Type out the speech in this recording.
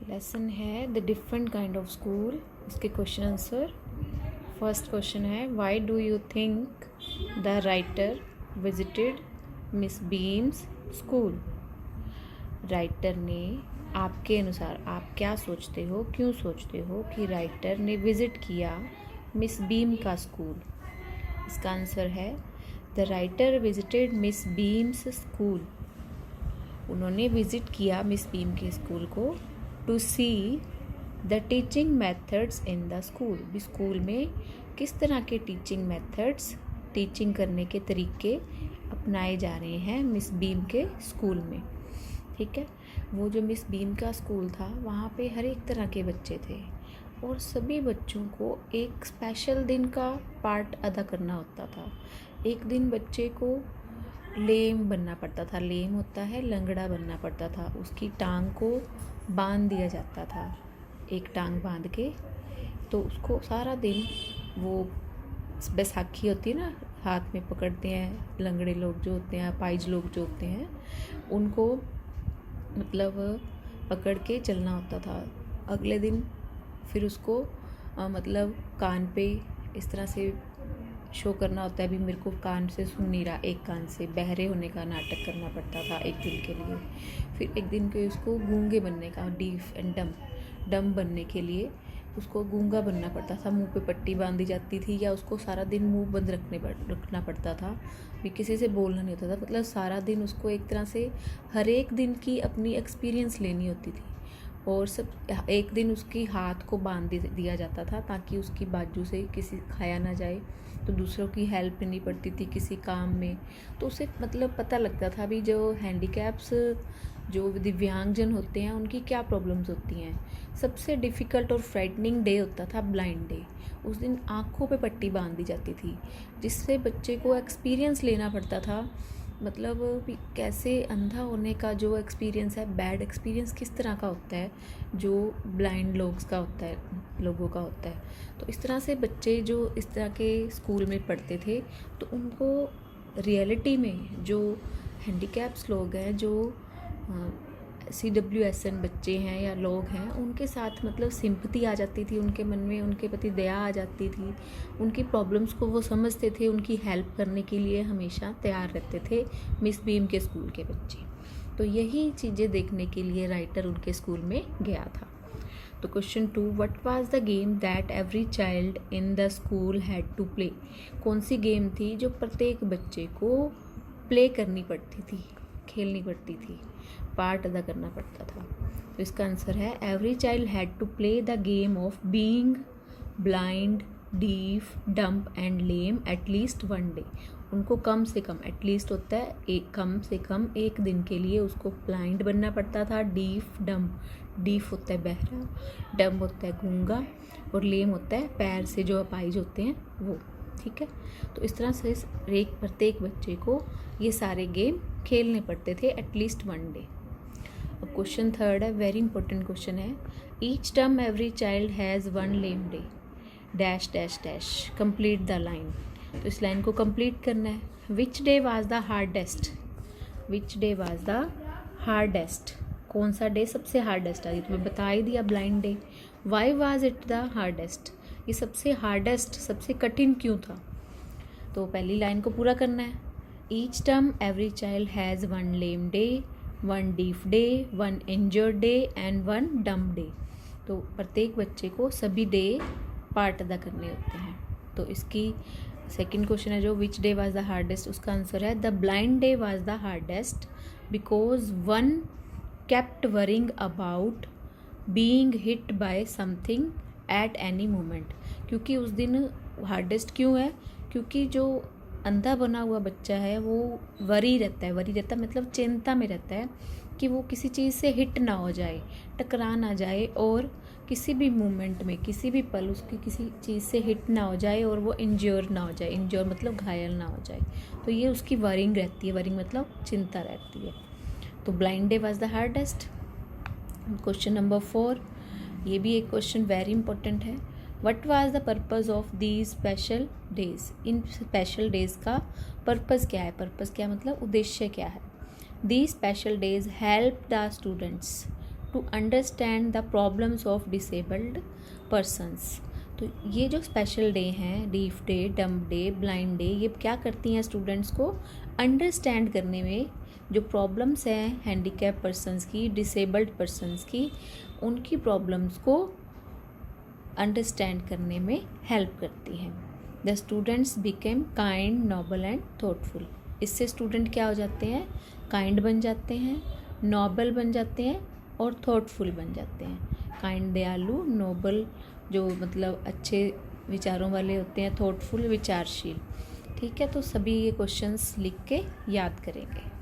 Lesson है the different kind of school. इसके question answer. First question है why do you think the writer visited Miss Beam's school. Writer ने, आपके अनुसार आप क्या सोचते हो, क्यों सोचते हो कि राइटर ने विजिट किया मिस बीम का स्कूल। इसका आंसर है the writer visited Miss Beam's school. उन्होंने विजिट किया मिस बीम के स्कूल को to see the teaching methods in the school. भी स्कूल में किस तरह के टीचिंग मेथड्स, टीचिंग करने के तरीके अपनाए जा रहे हैं मिस बीम के स्कूल में। ठीक है, वो जो मिस बीम का स्कूल था वहाँ पे हर एक तरह के बच्चे थे और सभी बच्चों को एक स्पेशल दिन का पार्ट अदा करना होता था। एक दिन बच्चे को लेम बनना पड़ता था। लेम होता है लंगड़ा बनना पड़ता था। उसकी टांग को बांध दिया जाता था, एक टांग बांध के। तो उसको सारा दिन, वो बैसाखी होती है ना, हाथ में पकड़ते हैं लंगड़े लोग जो होते हैं, अपाहिज लोग जो होते हैं, उनको मतलब पकड़ के चलना होता था। अगले दिन फिर उसको मतलब कान पे इस तरह से शो करना होता है, अभी मेरे को कान से सुन नहीं रहा, एक कान से बहरे होने का नाटक करना पड़ता था एक दिन के लिए। फिर एक दिन के उसको गूंगे बनने का, डीफ एंड डम बनने के लिए उसको गूंगा बनना पड़ता था। मुंह पे पट्टी बांधी जाती थी या उसको सारा दिन मुंह बंद रखना पड़ता था, भी किसी से बोलना नहीं होता था। मतलब सारा दिन उसको एक तरह से हर एक दिन की अपनी एक्सपीरियंस लेनी होती थी। और सब एक दिन उसकी हाथ को बांध दिया जाता था ताकि उसकी बाजू से किसी खाया ना जाए, तो दूसरों की हेल्प नहीं पड़ती थी किसी काम में। तो उसे मतलब पता लगता था भी जो हैंडीकैप्स, जो दिव्यांगजन होते हैं, उनकी क्या प्रॉब्लम्स होती हैं। सबसे डिफ़िकल्ट और फ्राइटनिंग डे होता था ब्लाइंड डे। उस दिन आँखों पे पट्टी बांध दी जाती थी, जिससे बच्चे को एक्सपीरियंस लेना पड़ता था। मतलब कैसे अंधा होने का जो एक्सपीरियंस है, बैड एक्सपीरियंस किस तरह का होता है, जो ब्लाइंड लोगों का होता है। तो इस तरह से बच्चे जो इस तरह के स्कूल में पढ़ते थे, तो उनको रियलिटी में जो हैंडीकैप्स लोग हैं, जो CWSN बच्चे हैं या लोग हैं, उनके साथ मतलब सिंपैथी आ जाती थी उनके मन में, उनके प्रति दया आ जाती थी। उनकी प्रॉब्लम्स को वो समझते थे, उनकी हेल्प करने के लिए हमेशा तैयार रहते थे मिस बीम के स्कूल के बच्चे। तो यही चीज़ें देखने के लिए राइटर उनके स्कूल में गया था। तो question 2, what was the game that every child in the school had to play. कौन सी गेम थी जो प्रत्येक बच्चे को प्ले करनी पड़ती थी, खेलनी पड़ती थी, पार्ट अदा करना पड़ता था। तो इसका आंसर है every child had to play the game of being blind, deaf, dumb and lame at least one day. उनको कम से कम, एटलीस्ट होता है एक, कम से कम एक दिन के लिए उसको ब्लाइंड बनना पड़ता था। डीफ, डम्प, डीफ होता है बहरा, डम्प होता है गूंगा, और लेम होता है पैर से जो अपाहिज होते हैं वो। ठीक है, तो इस तरह से प्रत्येक बच्चे को ये सारे गेम खेलने पड़ते थे एटलीस्ट वन डे। अब क्वेश्चन 3 है, वेरी इंपॉर्टेंट क्वेश्चन है। Each term every child has one lame day, dash dash dash, complete the line. तो इस लाइन को कंप्लीट करना है। Which day was the hardest, which day was the hardest, कौन सा डे सबसे हार्डेस्ट है, ये तुम्हें बता ही दिया, blind day. Why was it the hardest, ये सबसे हार्डेस्ट, सबसे कठिन क्यों था। तो पहली लाइन को पूरा करना है। Each term every child has one lame day, one deaf day, one injured day and one dumb day. तो प्रत्येक बच्चे को सभी डे पार्ट अदा करने होते हैं। तो इसकी सेकंड क्वेश्चन है जो which day was the hardest, उसका आंसर है the blind day was the hardest because one kept worrying about being hit by something at any moment. क्योंकि उस दिन हार्डेस्ट क्यों है, क्योंकि जो अंधा बना हुआ बच्चा है वो वरी रहता मतलब चिंता में रहता है कि वो किसी चीज़ से हिट ना हो जाए, टकरा ना जाए, और किसी भी मोमेंट में, किसी भी पल उसकी किसी चीज़ से हिट ना हो जाए और वो इंज्योर ना हो जाए। इंज्योर मतलब घायल ना हो जाए। तो ये उसकी वरिंग रहती है, वरिंग मतलब चिंता रहती है। तो blind day was the hardest. Question number 4, ये भी एक क्वेश्चन वेरी इंपॉर्टेंट है। What was the purpose of these special days, इन स्पेशल डेज़ का पर्पज़ क्या है। पर्पज़ क्या मतलब उद्देश्य क्या है। These special days help the students to understand the problems of disabled persons. तो ये जो स्पेशल डे हैं, deaf day, dumb day, blind day, ये क्या करती हैं स्टूडेंट्स को अंडरस्टैंड करने में, जो प्रॉब्लम्स हैं हैंडीकैप पर्सनस की, डिसेबल्ड पर्सनस की, उनकी प्रॉब्लम्स को अंडरस्टैंड करने में हेल्प करती हैं। The students became kind, noble and thoughtful. इससे स्टूडेंट क्या हो जाते हैं, काइंड बन जाते हैं, नोबल बन जाते हैं और थॉटफुल बन जाते हैं। काइंड दयालु, नोबल जो मतलब अच्छे विचारों वाले होते हैं, थॉटफुल विचारशील। ठीक है, तो सभी ये क्वेश्चंस लिख के याद करेंगे।